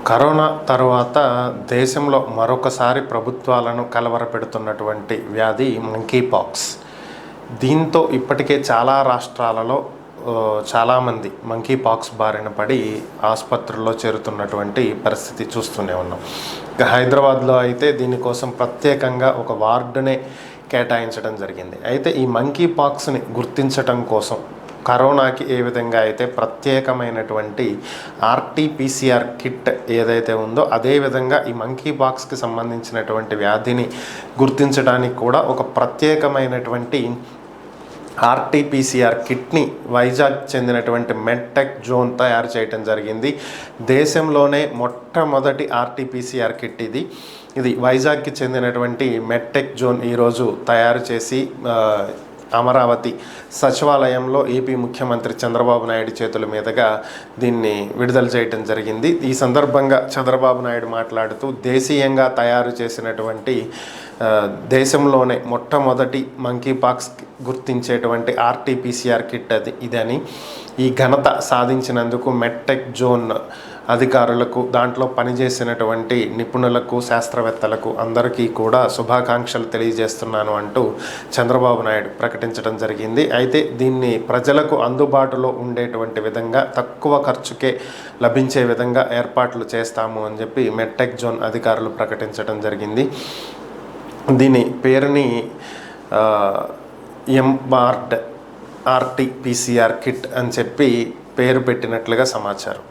Corona తర్వాత దేశంలో మరొకసారి ప్రభుత్వాలను కలవరపెడుతున్నటువంటి వ్యాధి మంకీ పాక్స్. దీంతో ఇప్పటికే చాలా రాష్ట్రాలలో చాలామంది మంకీ పాక్స్ బారిన పడి ఆసుపత్రుల్లో చేరుతున్నటువంటి పరిస్థితి చూస్తూనే ఉన్నాం. ఇక హైదరాబాద్లో అయితే దీనికోసం ప్రత్యేకంగా ఒక వార్డునే కేటాయించడం జరిగింది. అయితే ఈ మంకీ పాక్స్ని గుర్తించటం కోసం కరోనాకి ఏ విధంగా అయితే ప్రత్యేకమైనటువంటి ఆర్టీపీసీఆర్ కిట్ ఏదైతే ఉందో అదేవిధంగా ఈ మంకీ పాక్స్కి సంబంధించినటువంటి వ్యాధిని గుర్తించడానికి కూడా ఒక ప్రత్యేకమైనటువంటి ఆర్టీపీసీఆర్ కిట్ని వైజాగ్ చెందినటువంటి మెడ్టెక్ జోన్ తయారు చేయడం జరిగింది. దేశంలోనే మొట్టమొదటి ఆర్టీపీసీఆర్ కిట్ ఇది వైజాగ్కి చెందినటువంటి మెడ్టెక్ జోన్ ఈరోజు తయారు చేసి అమరావతి సచివాలయంలో ఏపీ ముఖ్యమంత్రి చంద్రబాబు నాయుడు చేతుల మీదుగా దీన్ని విడుదల చేయడం జరిగింది. ఈ సందర్భంగా చంద్రబాబు నాయుడు మాట్లాడుతూ దేశీయంగా తయారు చేసినటువంటి దేశంలోనే మొట్టమొదటి మంకీ పాక్స్ గుర్తించేటువంటి ఆర్టీపీసీఆర్ కిట్ ఇదని ఈ ఘనత సాధించినందుకు మెడ్టెక్ జోన్ అధికారులకు, దాంట్లో పనిచేసినటువంటి నిపుణులకు, శాస్త్రవేత్తలకు అందరికీ కూడా శుభాకాంక్షలు తెలియజేస్తున్నాను అంటూ చంద్రబాబు నాయుడు ప్రకటించడం జరిగింది. అయితే దీన్ని ప్రజలకు అందుబాటులో ఉండేటువంటి విధంగా తక్కువ ఖర్చుకే లభించే విధంగా ఏర్పాట్లు చేస్తాము అని చెప్పి మెడ్టెక్ జోన్ అధికారులు ప్రకటించడం జరిగింది. దీని పేరుని ఎంబార్డ్ ఆర్టీపీసీఆర్ కిట్ అని చెప్పి పేరు పెట్టినట్లుగా సమాచారం.